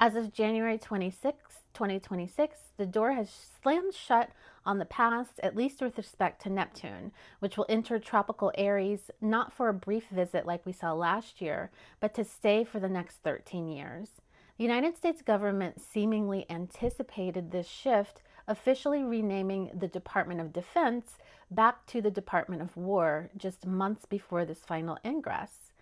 As of January 26, 2026, the door has slammed shut on the past, at least with respect to Neptune, which will enter tropical Aries not for a brief visit like we saw last year, but to stay for the next 13 years. The United States government seemingly anticipated this shift, officially renaming the Department of Defense back to the Department of War just months before this final ingress.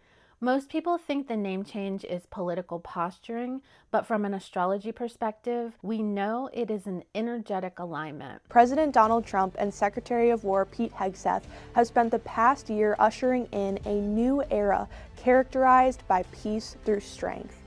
Most people think the name change is political posturing, but from an astrology perspective, we know it is an energetic alignment. President Donald Trump and Secretary of War Pete Hegseth have spent the past year ushering in a new era characterized by peace through strength.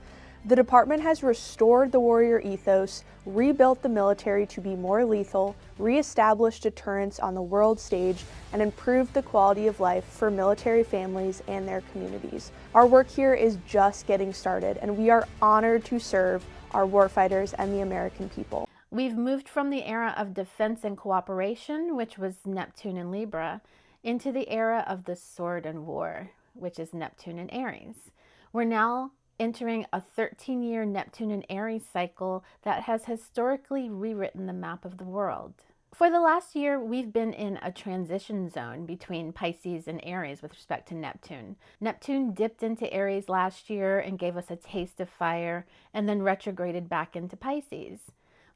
The department has restored the warrior ethos, rebuilt the military to be more lethal, reestablished deterrence on the world stage, and improved the quality of life for military families and their communities. Our work here is just getting started, and we are honored to serve our warfighters and the American people. We've moved from the era of defense and cooperation, which was Neptune and Libra, into the era of the sword and war, which is Neptune and Aries. We're now entering a 13-year Neptune and Aries cycle that has historically rewritten the map of the world. For the last year, we've been in a transition zone between Pisces and Aries with respect to Neptune. Neptune dipped into Aries last year and gave us a taste of fire, and then retrograded back into Pisces.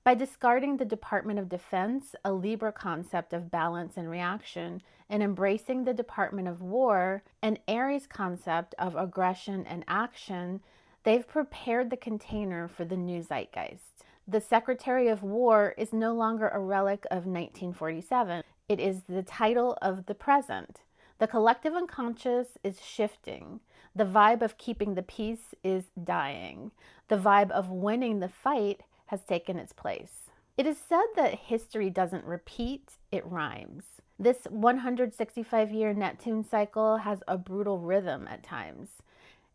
By discarding the Department of Defense, a Libra concept of balance and reaction, and embracing the Department of War, an Aries concept of aggression and action, they've prepared the container for the new zeitgeist. The Secretary of War is no longer a relic of 1947. It is the title of the present. The collective unconscious is shifting. The vibe of keeping the peace is dying. The vibe of winning the fight has taken its place. It is said that history doesn't repeat, it rhymes. This 165-year Neptune cycle has a brutal rhythm at times.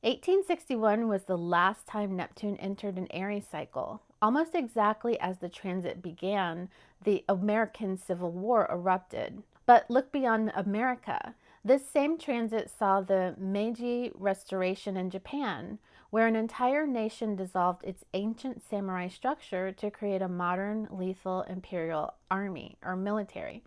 1861 was the last time Neptune entered an Aries cycle. Almost exactly as the transit began, the American Civil War erupted. But look beyond America. This same transit saw the Meiji Restoration in Japan, where an entire nation dissolved its ancient samurai structure to create a modern, lethal imperial army or military.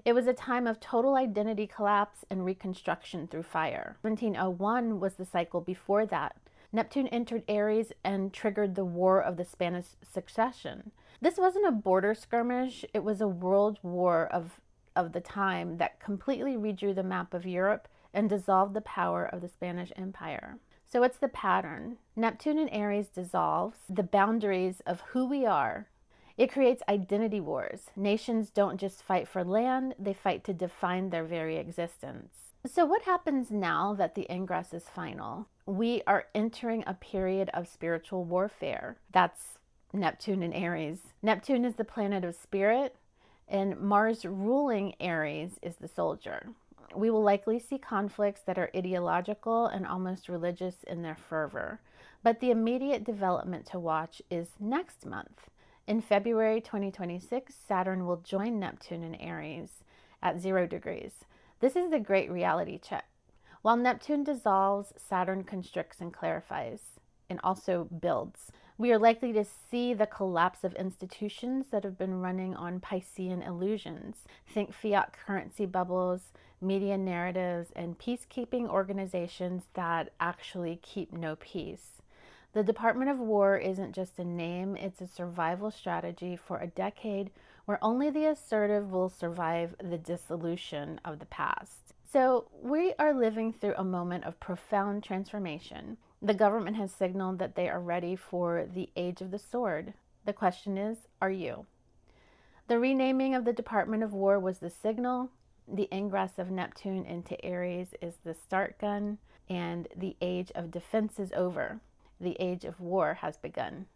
It was a time of total identity collapse and reconstruction through fire. 1701 was the cycle before that. Neptune entered Aries and triggered the War of the Spanish Succession. This wasn't a border skirmish, it was a world war of the time that completely redrew the map of Europe and dissolved the power of the Spanish Empire. So what's the pattern? Neptune in Aries dissolves the boundaries of who we are. It creates identity wars. Nations don't just fight for land, they fight to define their very existence. So what happens now that the ingress is final? We are entering a period of spiritual warfare. That's Neptune in Aries. Neptune is the planet of spirit, and Mars ruling Aries is the soldier. We will likely see conflicts that are ideological and almost religious in their fervor. But the immediate development to watch is next month. In February 2026, Saturn will join Neptune in Aries at 0 degrees. This is the great reality check. While Neptune dissolves, Saturn constricts and clarifies, and also builds. We are likely to see the collapse of institutions that have been running on Piscean illusions. Think fiat currency bubbles, media narratives, and peacekeeping organizations that actually keep no peace. The Department of War isn't just a name, it's a survival strategy for a decade where only the assertive will survive the dissolution of the past. So we are living through a moment of profound transformation. The government has signaled that they are ready for the age of the sword. The question is, are you? The renaming of the Department of War was the signal. The ingress of Neptune into Aries is the start gun, and the age of defense is over. The age of war has begun.